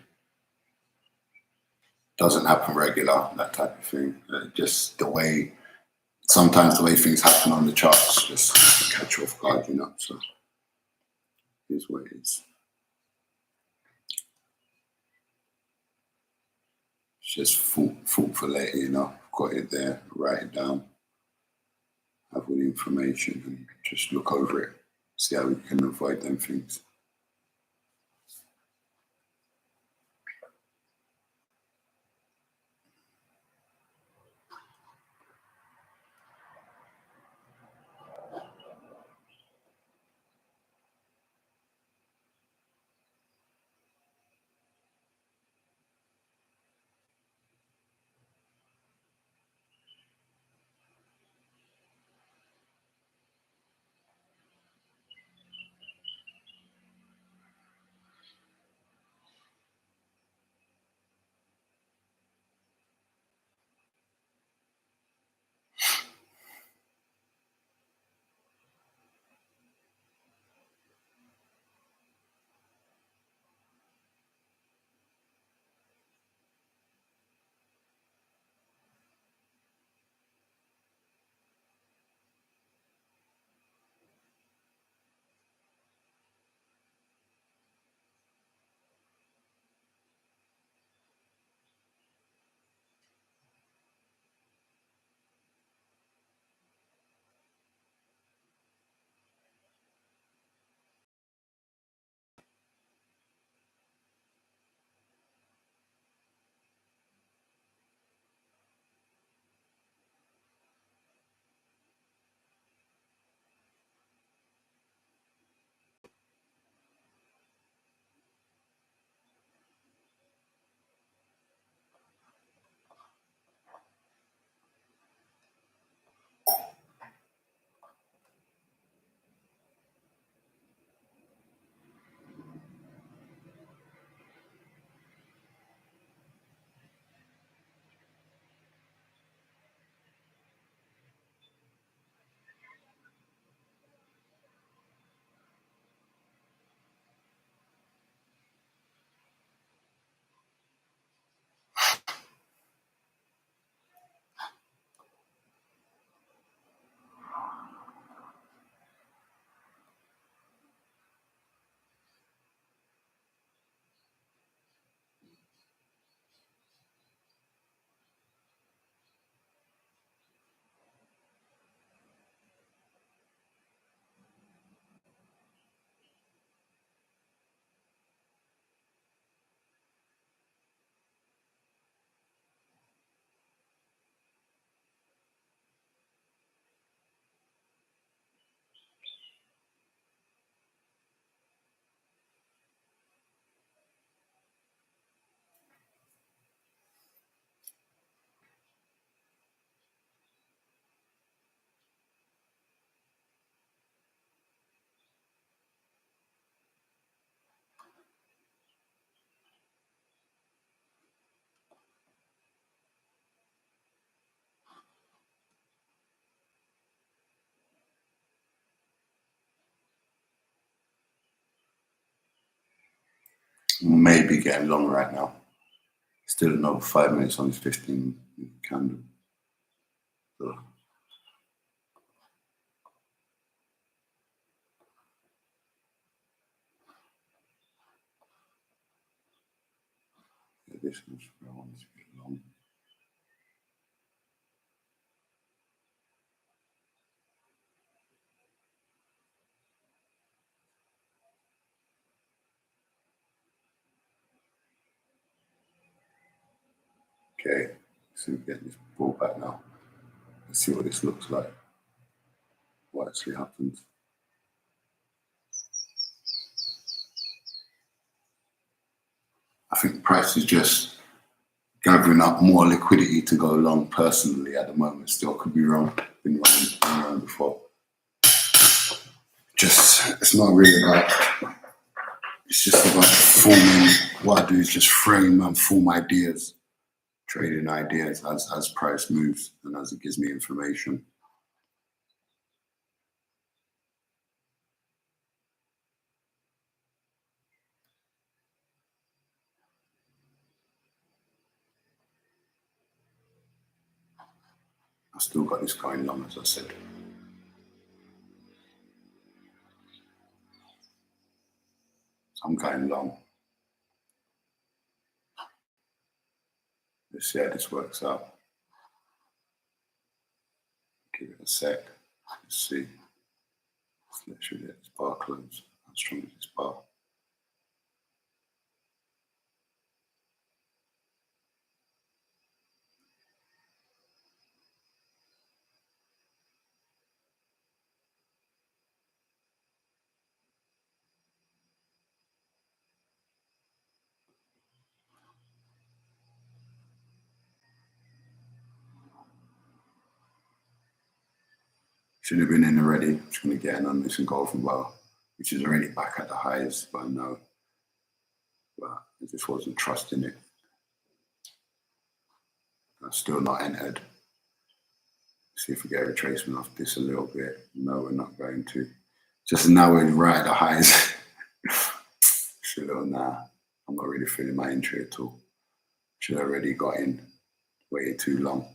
Doesn't happen regular, that type of thing. Just sometimes the way things happen on the charts just catch you off guard, so here's what it is. It's just thought for later, got it there, write it down, have all the information and just look over it, see how we can avoid them things. Maybe getting long right now. Still another 5 minutes on this 15 candle. So, this was where I wanted to get long. Okay, so we get this ball back now. Let's see what this looks like. What actually happens. I think price is just gathering up more liquidity to go long personally at the moment. Still could be wrong. Been wrong before. Just, it's not really about, it's just about forming. What I do is just frame and form ideas, trading ideas as price moves and as it gives me information. I still got this going long, as I said. So I'm going long. Let's see how this works out. Give it a sec. Let's see. Let's literally let this bar close. How strong is this bar? Should have been in already. Just going to get in on this engulfing bar, which is already back at the highs, but I know. But I just wasn't trusting it. I've still not entered. See if we get a retracement off this a little bit. No, we're not going to. Just now we're right at the highs. Should have, nah. I'm not really feeling my entry at all. Should have already got in. Waited too long.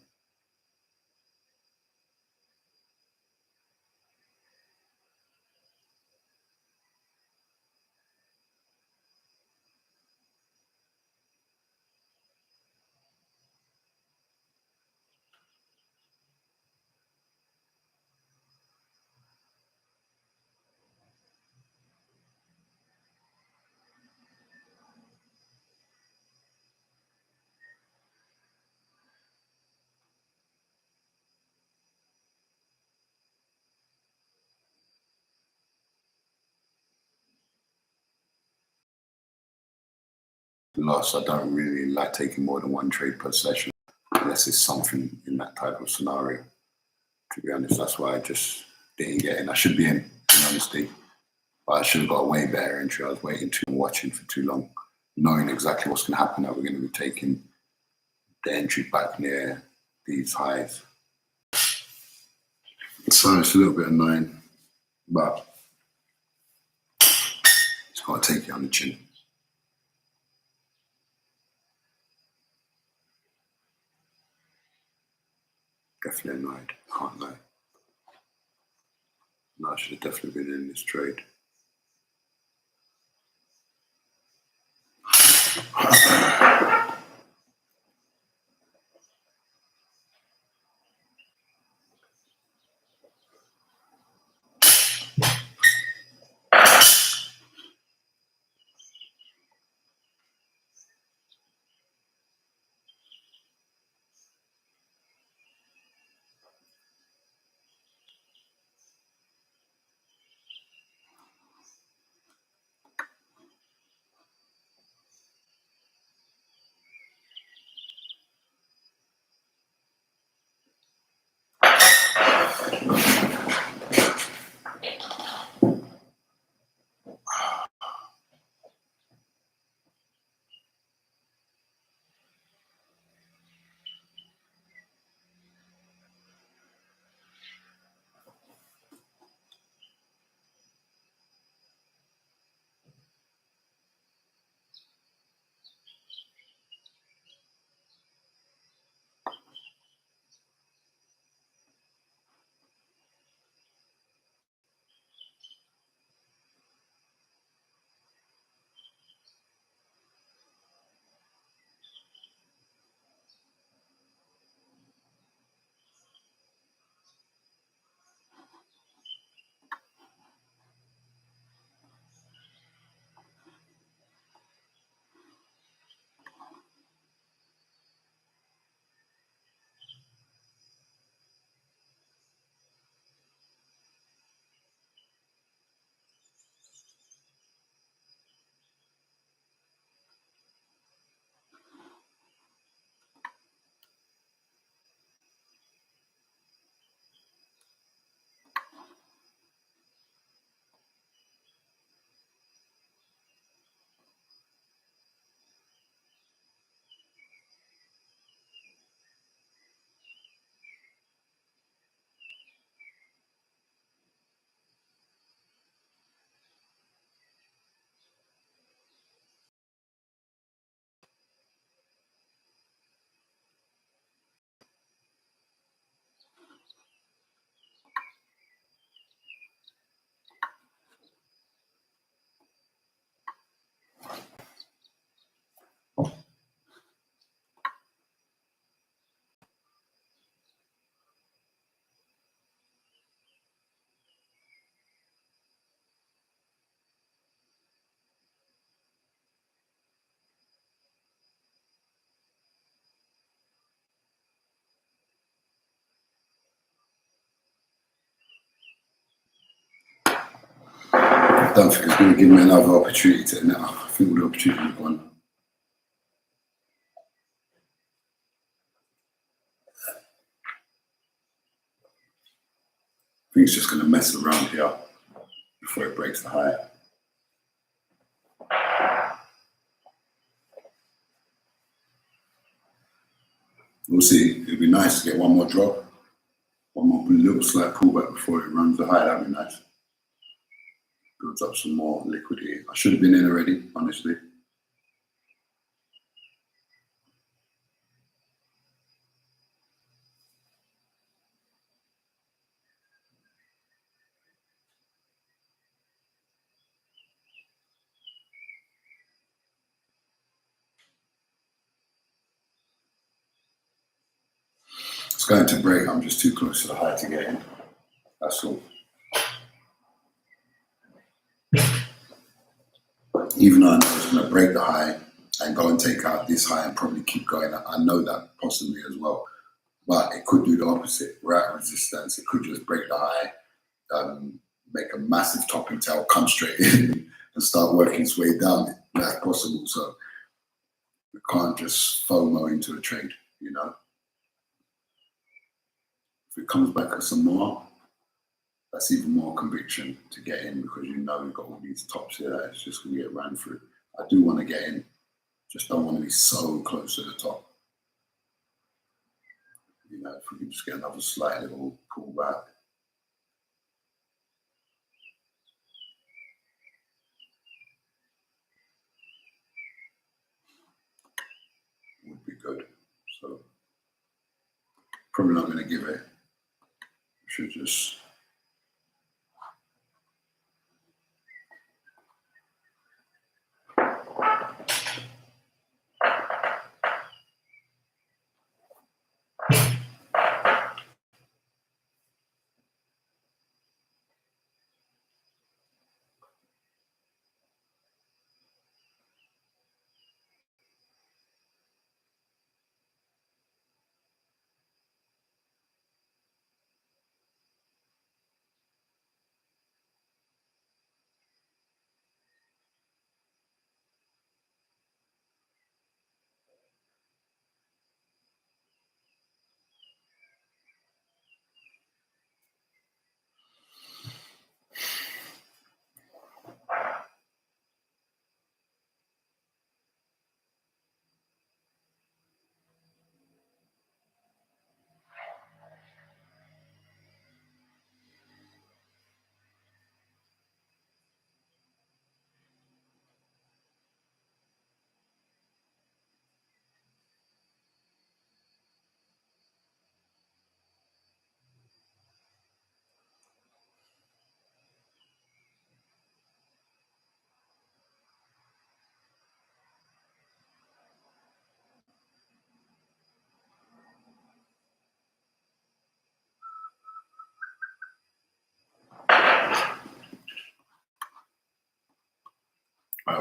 Loss, I don't really like taking more than one trade per session, unless it's something in that type of scenario. To be honest, that's why I just didn't get in. I should be in honesty. But I should have got a way better entry. I was waiting too and watching for too long, knowing exactly what's going to happen, that we're going to be taking the entry back near these highs. So it's a little bit annoying, but it's got to take it on the chin. Definitely annoyed, can't lie. No, I should have definitely been in this trade. I don't think it's going to give me another opportunity to now. I think all the opportunity is gone. I think it's just going to mess around here before it breaks the high. We'll see. It'd be nice to get one more drop, one more little slight pullback before it runs the high. That'd be nice. Builds up some more liquidity. I should have been in already, honestly. It's going to break. I'm just too close to the high to get in. That's all. Even though I know it's going to break the high and go and take out this high and probably keep going, I know that possibly as well. But it could do the opposite. We're at resistance. It could just break the high, make a massive top and tail, come straight in and start working its way down. That's possible. So we can't just FOMO into a trade, you know. If it comes back at some more, that's even more conviction to get in, because you know you've got all these tops here that it's just going to get ran through. I do want to get in, just don't want to be so close to the top. You know, if we can just get another slight little pullback. Would be good. So probably not going to give it. Should just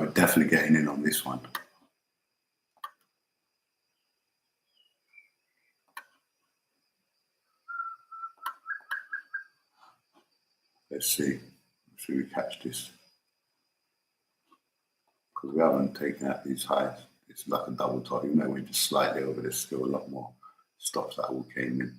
we're definitely getting in on this one. Let's see. Should we catch this? Because we haven't taken out these highs. It's like a double top. Even though we're just slightly over, there's still a lot more stops that all came in.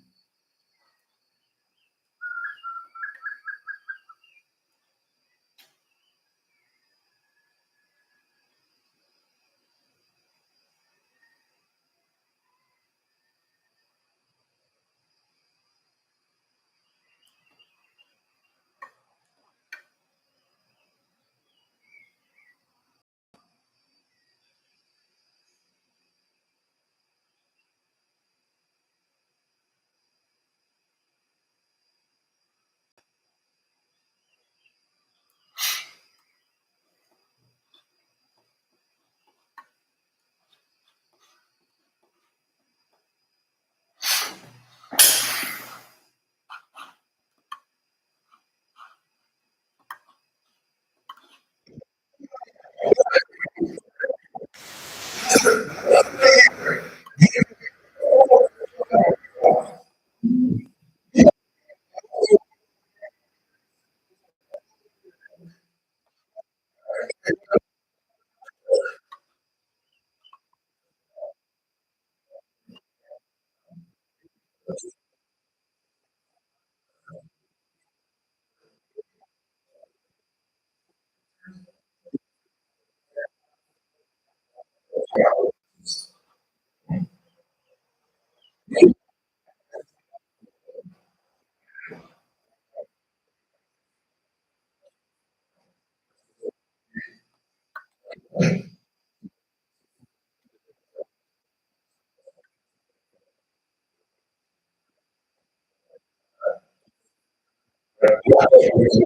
Okay.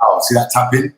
Oh, see that tapping?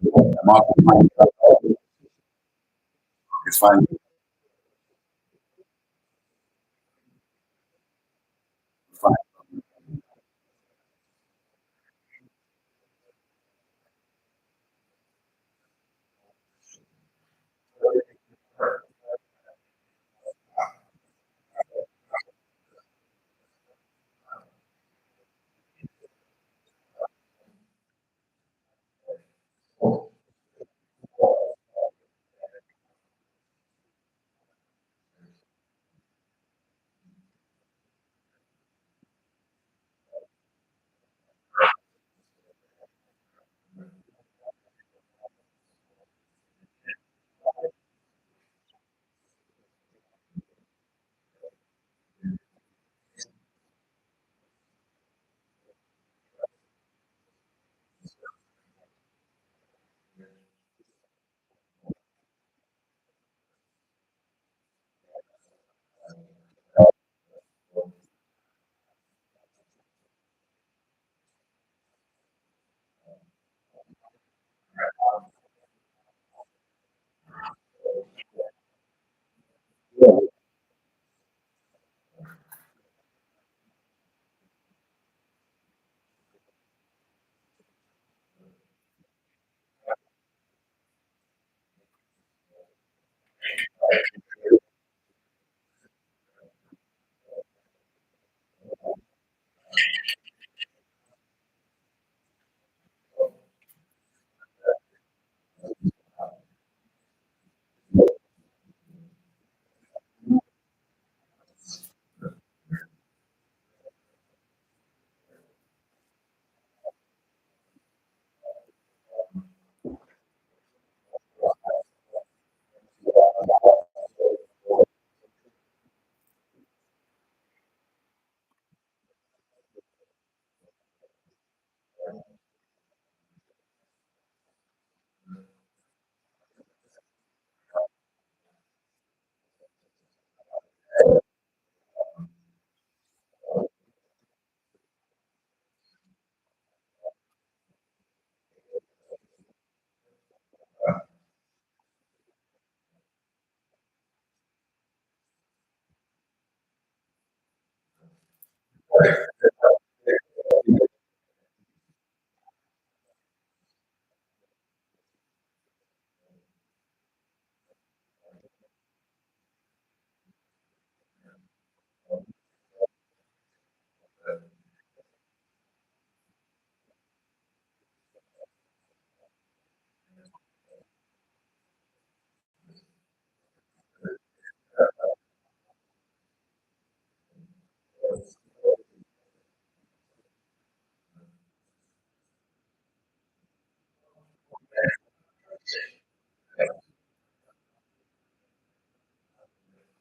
Market is fine. Fine.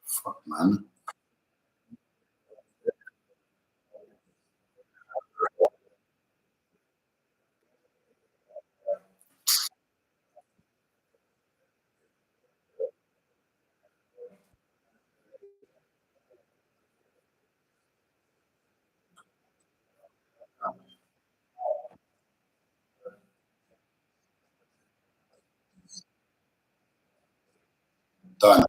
Fuck, man. Done.